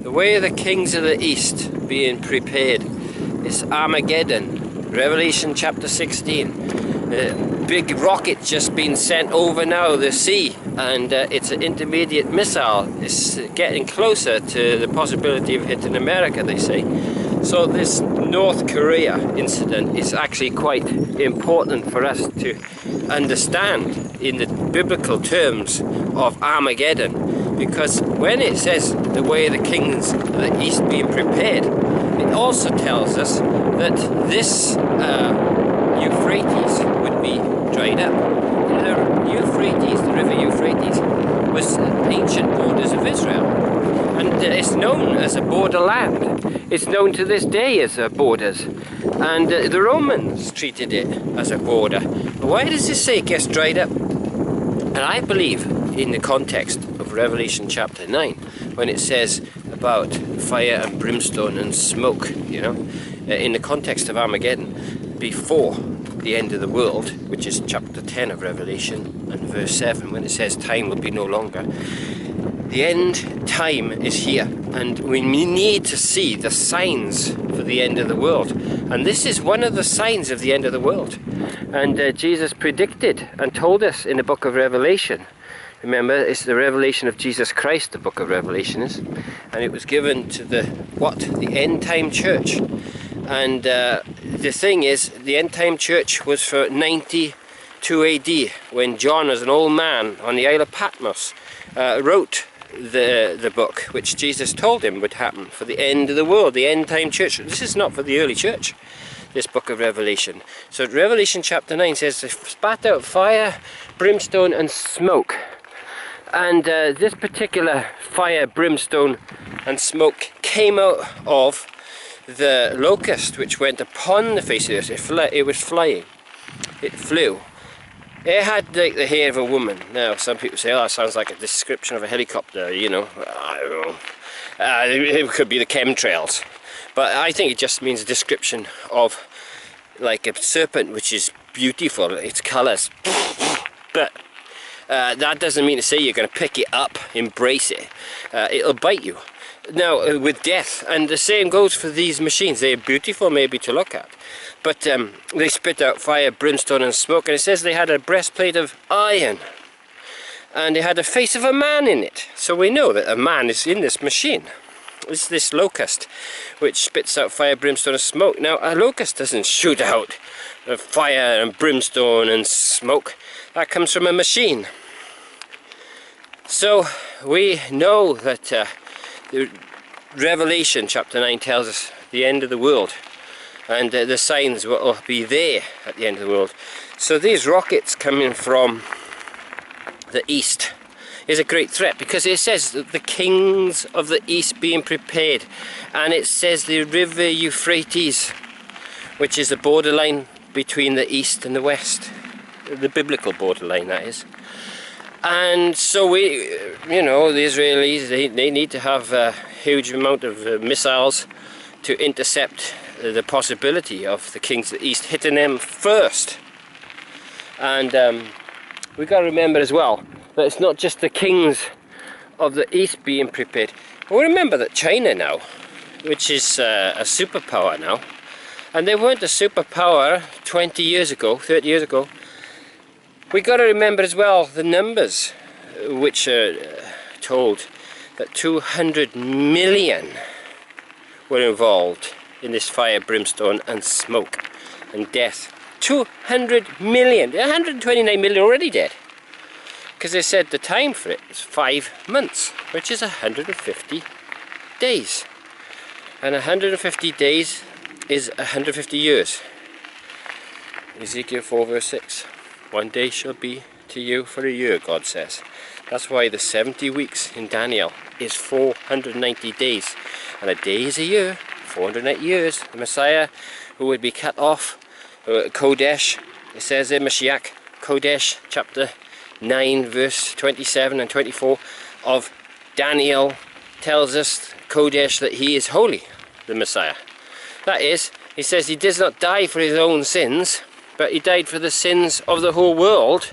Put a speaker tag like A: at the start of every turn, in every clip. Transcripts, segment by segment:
A: The way of the kings of the east being prepared. It's Armageddon, Revelation chapter 16. Big rocket just been sent over now the sea, and it's an intermediate missile. It's getting closer to the possibility of hitting America, they say. So this North Korea incident is actually quite important for us to understand in the biblical terms of Armageddon, because when it says the way of the kings of the east being prepared, it also tells us that this Euphrates would be dried up. The Euphrates, the river Euphrates, was ancient borders of Israel, and it's known as a borderland. It's known to this day as borders, and the Romans treated it as a border. But why does this say it gets dried up? And I believe in the context of Revelation chapter 9, when it says about fire and brimstone and smoke, you know, in the context of Armageddon, before the end of the world, which is chapter 10 of Revelation and verse 7, when it says time will be no longer. The end time is here, and we need to see the signs for the end of the world. And this is one of the signs of the end of the world. And Jesus predicted and told us in the book of Revelation. Remember, it's the revelation of Jesus Christ, the book of Revelation is. And it was given to the end time church. And the thing is, the end time church was for 92 AD, when John, as an old man on the Isle of Patmos, wrote the book which Jesus told him would happen for the end of the world, the end time church. This is not for the early church, this book of Revelation. So Revelation chapter 9 says they spat out fire, brimstone and smoke. And this particular fire, brimstone and smoke came out of the locust which went upon the face of the earth. It was flying. It flew. It had like the hair of a woman. Now some people say, oh, that sounds like a description of a helicopter, you know. I don't know. It could be the chemtrails. But I think it just means a description of like a serpent, which is beautiful, its colours. But that doesn't mean to say you're going to pick it up, embrace it. It'll bite you. Now, with death, and the same goes for these machines. They're beautiful maybe to look at, but they spit out fire, brimstone and smoke, and it says they had a breastplate of iron, and they had a face of a man in it. So we know that a man is in this machine. It's this locust, which spits out fire, brimstone and smoke. Now, a locust doesn't shoot out fire and brimstone and smoke. That comes from a machine. So we know that the Revelation chapter 9 tells us the end of the world, and the signs will be there at the end of the world. So these rockets coming from the east is a great threat, because it says that the kings of the east being prepared, and it says the river Euphrates, which is the borderline between the east and the west, the biblical borderline, that is. And so we, you know, the Israelis, they need to have a huge amount of missiles to intercept the possibility of the kings of the east hitting them first. And we've got to remember as well that it's not just the kings of the east being prepared. But remember that China now, which is a superpower now, and they weren't a superpower 20 years ago, 30 years ago. We got to remember as well the numbers which are told that 200 million were involved in this fire, brimstone and smoke and death. 200 million, 129 million already dead. Because they said the time for it is 5 months, which is 150 days. And 150 days is 150 years. Ezekiel 4 verse 6. 1 day shall be to you for a year, God says. That's why the 70 weeks in Daniel is 490 days. And a day is a year, 490 years. The Messiah who would be cut off, Kodesh, it says in Mashiach, Kodesh chapter 9 verse 27 and 24 of Daniel tells us, Kodesh, that he is holy, the Messiah. That is, he says he does not die for his own sins, but he died for the sins of the whole world,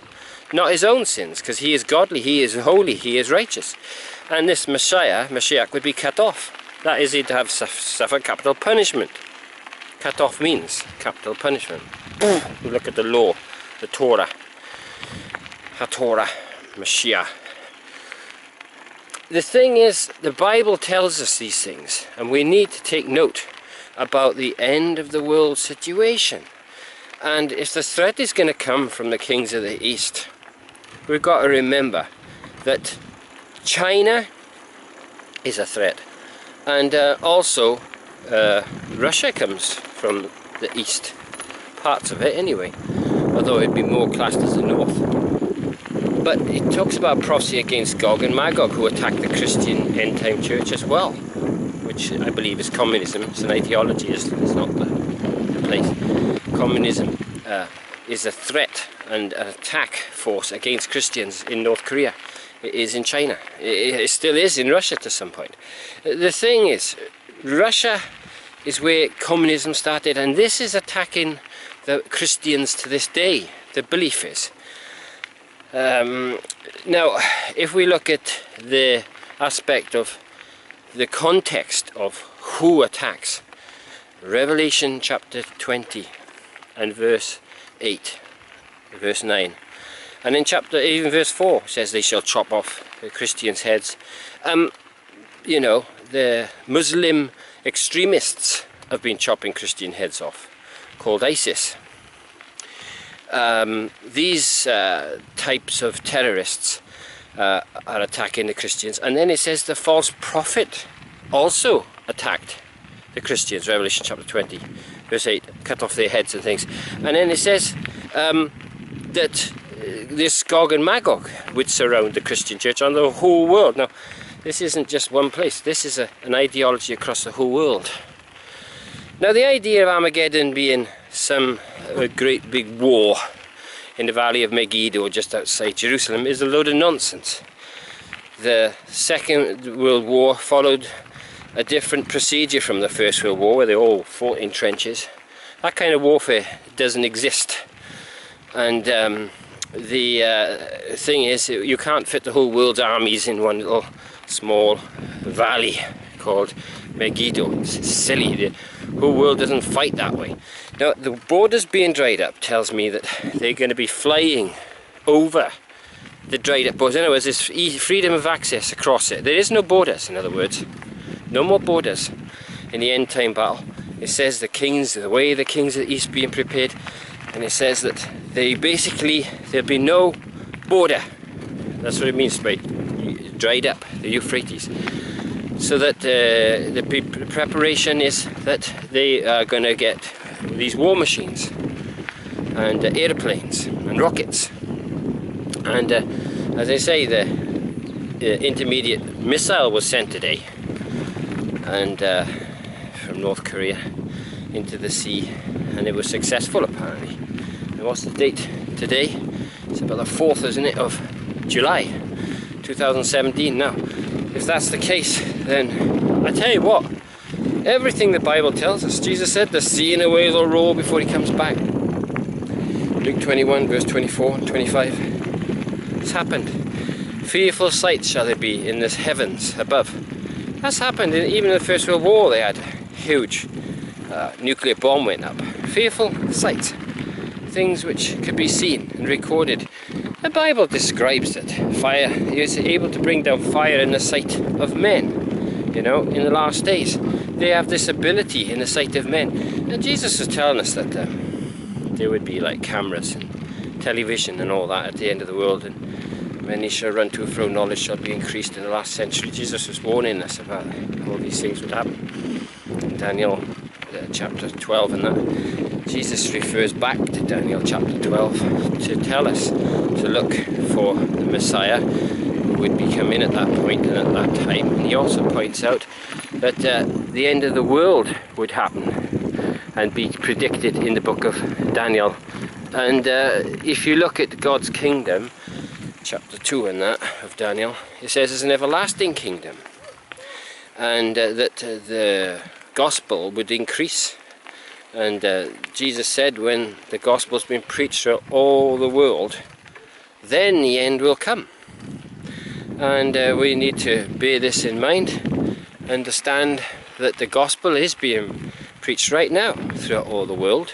A: not his own sins, because he is godly, he is holy, he is righteous. And this Messiah, Mashiach, would be cut off. That is, he'd have suffered capital punishment. Cut off means capital punishment. You look at the law, the Torah, HaTorah, Mashiach. The thing is, the Bible tells us these things, and we need to take note about the end of the world situation. And if the threat is going to come from the kings of the East, we've got to remember that China is a threat, and also Russia comes from the East, parts of it anyway, although it'd be more classed as the North. But it talks about prophecy against Gog and Magog, who attack the Christian end-time church as well, which I believe is communism. It's an ideology, it's not the place. Communism is a threat and an attack force against Christians in North Korea. It is in China. It still is in Russia to some point. The thing is, Russia is where communism started, and this is attacking the Christians to this day, the belief is. Now, if we look at the aspect of the context of who attacks, Revelation chapter 20 and verse 8, verse 9, and in even verse 4 says they shall chop off the Christians' heads. You know, the Muslim extremists have been chopping Christian heads off, called ISIS. These types of terrorists are attacking the Christians, and then it says the false prophet also attacked the Christians, Revelation chapter 20 verse 8, cut off their heads and things. And then it says that this Gog and Magog would surround the Christian church on the whole world. Now, this isn't just one place, this is an ideology across the whole world. Now, the idea of Armageddon being some great big war in the valley of Megiddo just outside Jerusalem is a load of nonsense. The Second World War followed a different procedure from the First World War, where they all fought in trenches. That kind of warfare doesn't exist. And the thing is, you can't fit the whole world's armies in one little small valley called Megiddo. It's silly. The whole world doesn't fight that way. Now, the borders being dried up tells me that they're going to be flying over the dried up borders. In other words, there's freedom of access across it. There is no borders, in other words. No more borders in the end time battle. It says the way the kings of the East being prepared, and it says that there'll be no border. That's what it means by dried up, the Euphrates. So that the preparation is that they are going to get these war machines and airplanes and rockets, and as I say, the intermediate missile was sent today, and from North Korea into the sea, and it was successful apparently. And what's the date today? It's about the 4th, isn't it, of July 2017. Now, if that's the case, then I tell you what, everything the Bible tells us. Jesus said the sea and the waves will roar before he comes back. Luke 21 verse 24 and 25. It's happened. Fearful sights shall there be in the heavens above. That's happened. Even in the First World War they had huge nuclear bomb went up. Fearful sights. Things which could be seen and recorded. The Bible describes it. Fire, he was able to bring down fire in the sight of men. You know, in the last days. They have this ability in the sight of men. And Jesus was telling us that there would be like cameras and television and all that at the end of the world. And many shall run to and fro, knowledge shall be increased in the last century. Jesus was warning us about all these things would happen. In Daniel chapter 12 and that. Jesus refers back to Daniel chapter 12 to tell us to look for the Messiah who would be coming at that point and at that time. And he also points out that the end of the world would happen and be predicted in the book of Daniel. And if you look at God's kingdom, chapter 2 and that of Daniel, it says it's an everlasting kingdom, and that the gospel would increase. And Jesus said when the gospel's been preached throughout all the world, then the end will come. And we need to bear this in mind, understand that the gospel is being preached right now throughout all the world.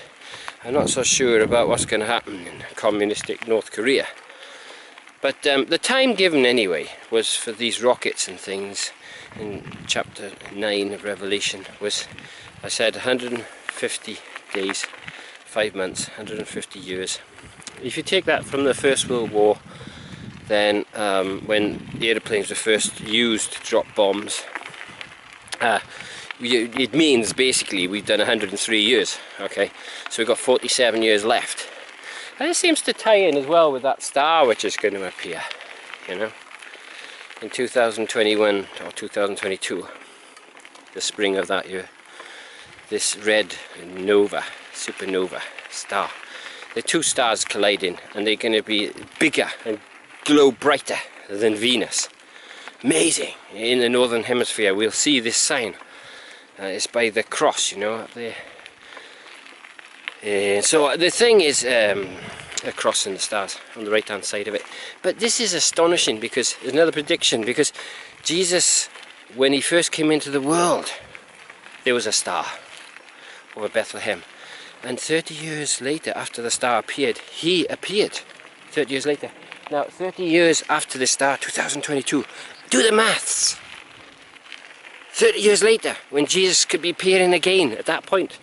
A: I'm not so sure about what's going to happen in communistic North Korea. But the time given anyway was for these rockets and things in chapter 9 of Revelation was, I said, 150 days, 5 months, 150 years. If you take that from the First World War, then when aeroplanes were first used to drop bombs, it means basically we've done 103 years, okay? So we've got 47 years left. And it seems to tie in as well with that star which is going to appear, you know, in 2021 or 2022, the spring of that year. This red nova, supernova star. The two stars colliding and they're going to be bigger and glow brighter than Venus. Amazing. In the northern hemisphere we'll see this sign. It's by the cross, you know, up there. So the thing is a cross and the stars on the right hand side of it. But this is astonishing because there's another prediction, because Jesus, when he first came into the world, there was a star over Bethlehem. And 30 years later, after the star appeared, he appeared. 30 years later. Now, 30 years after the star, 2022, do the maths. 30 years later, when Jesus could be appearing again at that point.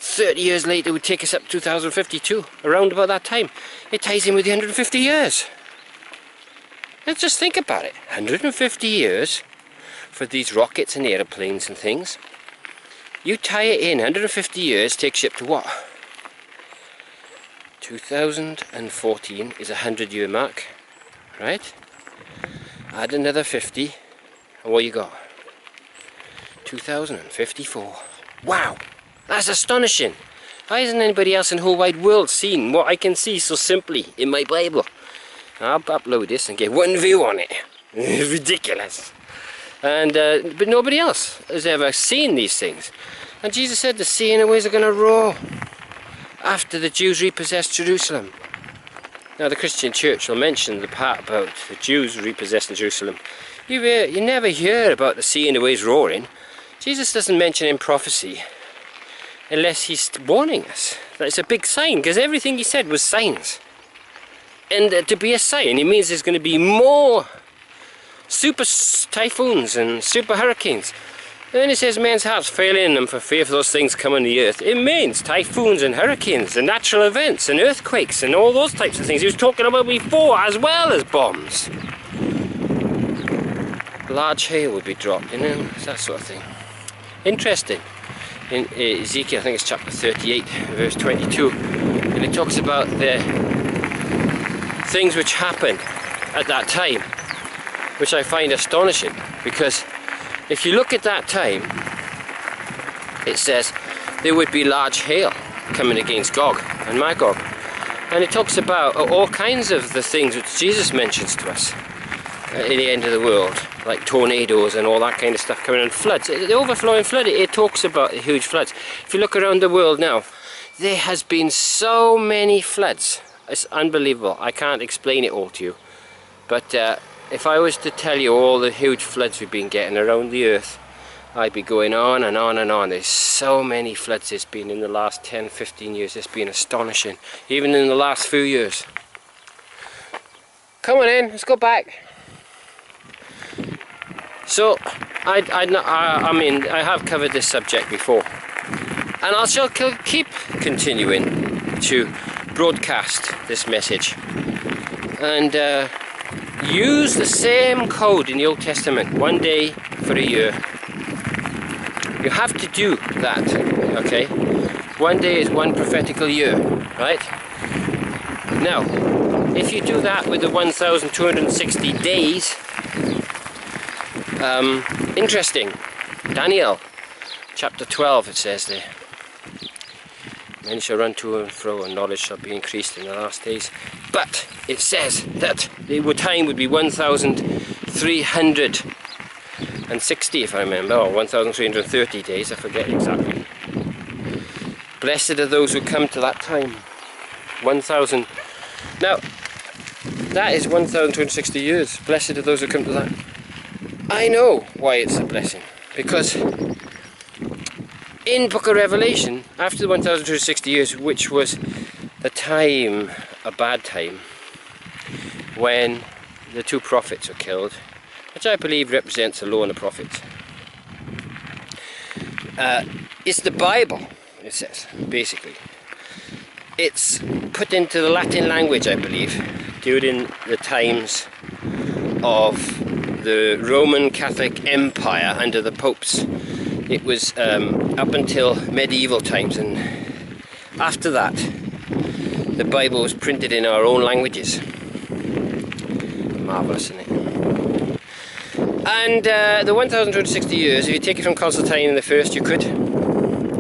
A: 30 years later would take us up to 2052, around about that time. It ties in with the 150 years. Let's just think about it. 150 years for these rockets and aeroplanes and things. You tie it in, 150 years takes you up to what? 2014 is a 100-year mark, right? Add another 50, and what you got? 2054. Wow, that's astonishing. Why hasn't anybody else in the whole wide world seen what I can see so simply in my Bible? I'll upload this and get one view on it. Ridiculous. And but nobody else has ever seen these things. And Jesus said the sea and the waves are going to roar after the Jews repossessed Jerusalem. Now the Christian church will mention the part about the Jews repossessing Jerusalem. You never hear about the sea and the waves roaring. Jesus doesn't mention it in prophecy unless he's warning us. That's a big sign, because everything he said was signs. And to be a sign, it means there's going to be more super typhoons and super hurricanes. And then it says men's hearts failing them for fear of those things come on the earth. It means typhoons and hurricanes and natural events and earthquakes and all those types of things he was talking about before, as well as bombs. Large hail would be dropped, you know, that sort of thing. Interesting. In Ezekiel, I think it's chapter 38, verse 22, and it talks about the things which happen at that time, which I find astonishing, because if you look at that time, it says there would be large hail coming against Gog and Magog, and it talks about all kinds of the things which Jesus mentions to us in the end of the world, like tornadoes and all that kind of stuff coming, and floods. The overflowing flood, it talks about huge floods. If you look around the world now, there has been so many floods. It's unbelievable. I can't explain it all to you, but if I was to tell you all the huge floods we've been getting around the earth, I'd be going on and on and on. There's so many floods there's been in the last 10-15 years. It's been astonishing, even in the last few years. Come on in, let's go back. So, I mean, I have covered this subject before, and I shall keep continuing to broadcast this message and use the same code in the Old Testament, 1 day for a year. You have to do that, okay? 1 day is one prophetical year, right? Now, if you do that with the 1,260 days, interesting. Daniel chapter 12, it says there, men shall run to and fro, and knowledge shall be increased in the last days. But it says that the time would be 1,360, if I remember, or 1,330 days, I forget exactly. Blessed are those who come to that time. 1,000. Now, that is 1,260 years. Blessed are those who come to that. I know why it's a blessing, Because in Book of Revelation, after the 1260 years, which was a time, a bad time, when the two prophets were killed, which I believe represents the law and the prophets, it's the Bible, it says, basically. It's put into the Latin language, I believe, during the times of the Roman Catholic Empire under the popes. It was up until medieval times, and after that the Bible was printed in our own languages. Marvellous, isn't it? And the 1260 years, if you take it from Constantine the First, you could.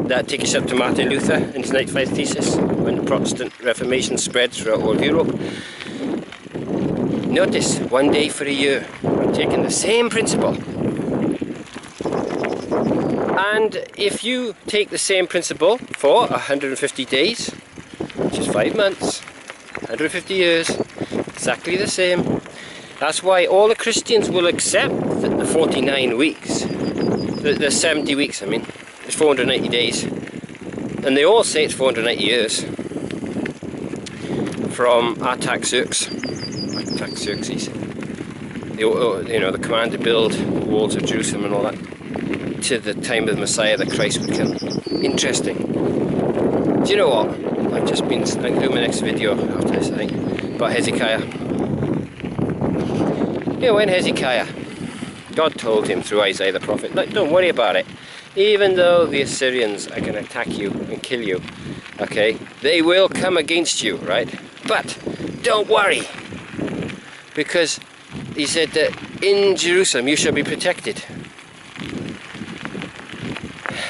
A: That take us up to Martin Luther and his 95 Thesis, when the Protestant Reformation spread throughout all Europe. Notice, one day for a year. I'm taking the same principle. And if you take the same principle for 150 days, which is 5 months, 150 years, exactly the same. That's why all the Christians will accept that the 49 weeks, the 70 weeks, I mean, it's 480 days. And they all say it's 480 years. From Artaxerxes, the command to build walls of Jerusalem and all that, to the time of the Messiah that Christ would come. Interesting. Do you know what? I'm going to do my next video after this, I think, about Hezekiah. You know, when Hezekiah, God told him through Isaiah the prophet, like, don't worry about it. Even though the Assyrians are going to attack you and kill you, okay, they will come against you, right? But don't worry, because he said that in Jerusalem you shall be protected.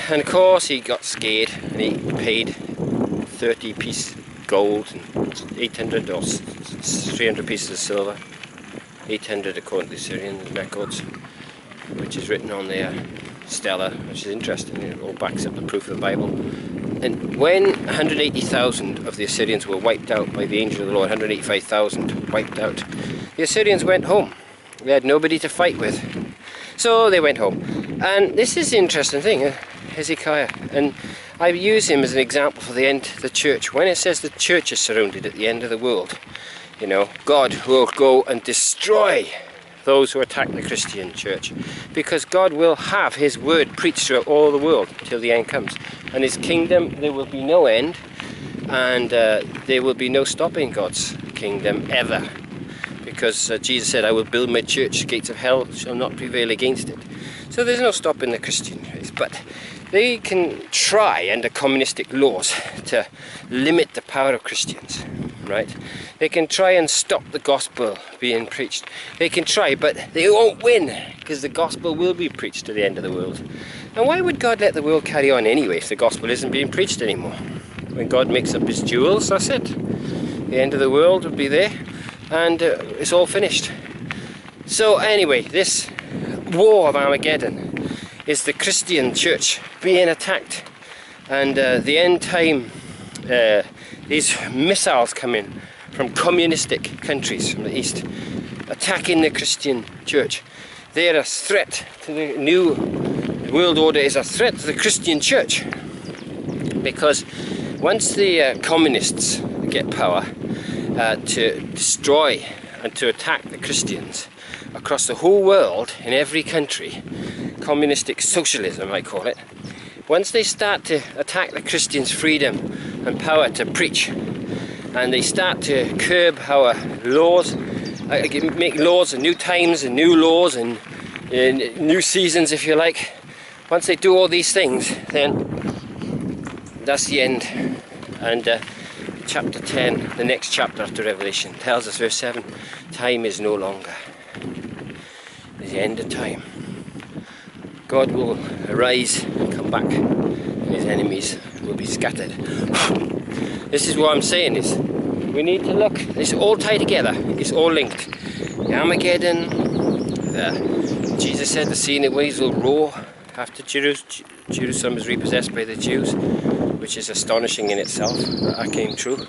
A: And of course he got scared and he paid 30 pieces gold and 800 or 300 pieces of silver. 800 according to the Syrian records, which is written on their stela, which is interesting. It all backs up the proof of the Bible. And when 180,000 of the Assyrians were wiped out by the angel of the Lord, 185,000 wiped out, the Assyrians went home. They had nobody to fight with, so they went home. And this is the interesting thing, Hezekiah, and I use him as an example for the end of the church. When it says the church is surrounded at the end of the world, you know, God will go and destroy those who attack the Christian church, because God will have his word preached throughout all the world till the end comes, and his kingdom, there will be no end, and there will be no stopping God's kingdom ever, because Jesus said, I will build my church, the gates of hell shall not prevail against it. So there's no stopping the Christian faith, but they can try under communistic laws to limit the power of Christians, right? They can try and stop the gospel being preached. They can try, but they won't win, because the gospel will be preached to the end of the world. And why would God let the world carry on anyway if the gospel isn't being preached anymore? When God makes up his jewels, that's it. The end of the world will be there, and it's all finished. So anyway, this war of Armageddon is the Christian church being attacked, and the end time, these missiles coming from communistic countries from the east, attacking the Christian church. They're a threat to the new world order, is a threat to the Christian church, because once the communists get power to destroy and to attack the Christians across the whole world, in every country, communistic socialism I call it, once they start to attack the Christians' freedom and power to preach, and they start to curb our laws, make laws and new times and new laws and new seasons, if you like, once they do all these things, then that's the end. And chapter 10, the next chapter after Revelation, tells us, verse 7, time is no longer. It's the end of time. God will arise and come back, and his enemies will be scattered. This is what I'm saying, is we need to look, it's all tied together, it's all linked. The Armageddon, Jesus said the sea and the waves will roar after Jerusalem is repossessed by the Jews, which is astonishing in itself, that came true.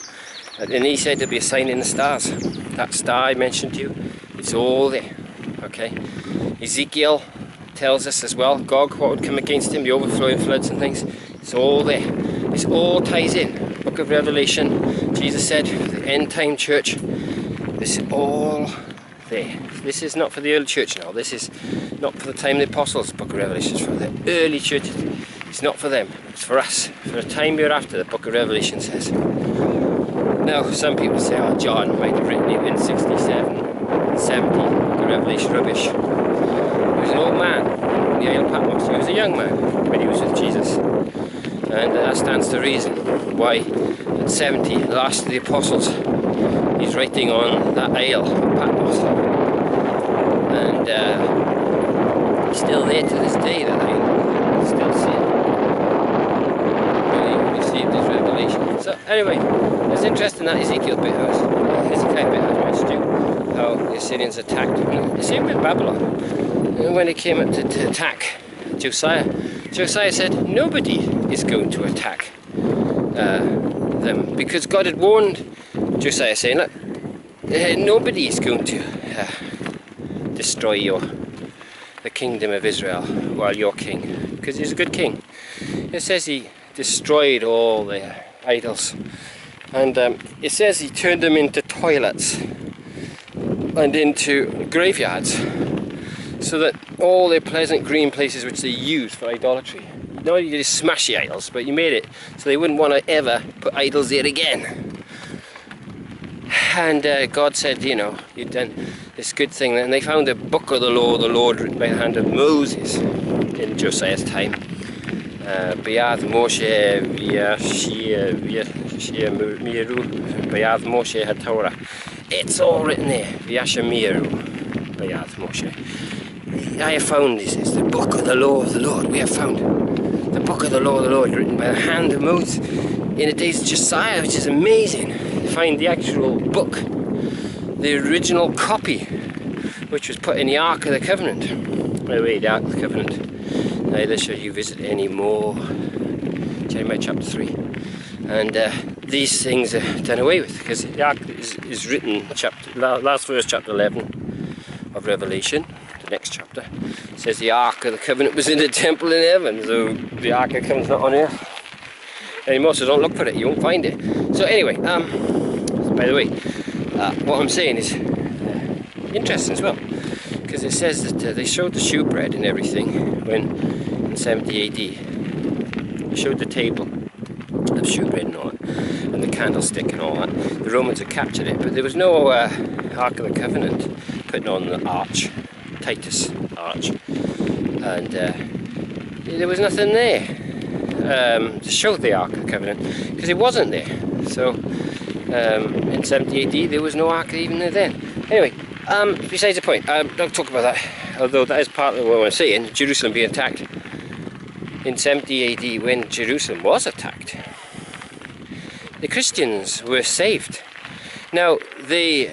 A: And he said there'll be a sign in the stars. That star I mentioned to you, it's all there, okay? Ezekiel tells us as well, Gog, what would come against him, the overflowing floods and things. It's all there. It all ties in. Book of Revelation, Jesus said, the end time church, this is all there. This is not for the early church now. This is not for the time of the apostles, book of Revelation. It's for the early churches. It's not for them. It's for us. For a time hereafter, the book of Revelation says. Now, some people say, oh, John might have written it in 67, 70, book of Revelation rubbish. He was an old man in the Isle of Patmos. He was a young man when he was with Jesus. And that stands to reason why at 70, the last of the apostles, he's writing on that Isle of Patmos. And he's still there to this day, that Isle. Still see it. Really received his revelation. So anyway, it's interesting that Ezekiel bit Hezekiah bit I mentioned you, how the Assyrians attacked. The same with Babylon. And when they came up to attack Josiah, Josiah said nobody is going to attack them, because God had warned Josiah, saying, look, nobody is going to destroy the kingdom of Israel while you're king, because he's a good king. It says he destroyed all their idols, and it says he turned them into toilets and into graveyards, so that all their pleasant green places which they used for idolatry, not only did he smash the idols, but he made it so they wouldn't want to ever put idols there again. And God said, you know, you've done this good thing. And they found a book of the Lord written by the hand of Moses in Josiah's time. Bayad Moshe Miru Bayad Moshe HaTorah. It's all written there. Vyashamiru Bayad Moshe. I have found, he says, the book of the law of the Lord. We have found the book of the law of the Lord written by the hand of Moses in the days of Josiah, which is amazing. Find the actual book, the original copy, which was put in the Ark of the Covenant. By the way, the Ark of the Covenant, neither shall you visit any more. Jeremiah chapter 3. And these things are done away with, because the Ark is written, last verse, chapter 11 of Revelation, the next chapter, says the Ark of the Covenant was in the temple in heaven, so the Ark of the Covenant's not on earth anymore, so don't look for it, you won't find it. So anyway, by the way, what I'm saying is interesting as well, because it says that they showed the shewbread and everything when in 70 AD. They showed the table of shewbread and all that, and the candlestick and all that. The Romans had captured it, but there was no Ark of the Covenant putting on the arch, Titus arch, and there was nothing there to show the Ark of the Covenant, because it wasn't there. So in 70 AD there was no Ark even there then. Anyway, besides the point, don't talk about that, although that is part of what I'm saying, Jerusalem being attacked. In 70 AD, when Jerusalem was attacked, the Christians were saved. Now, they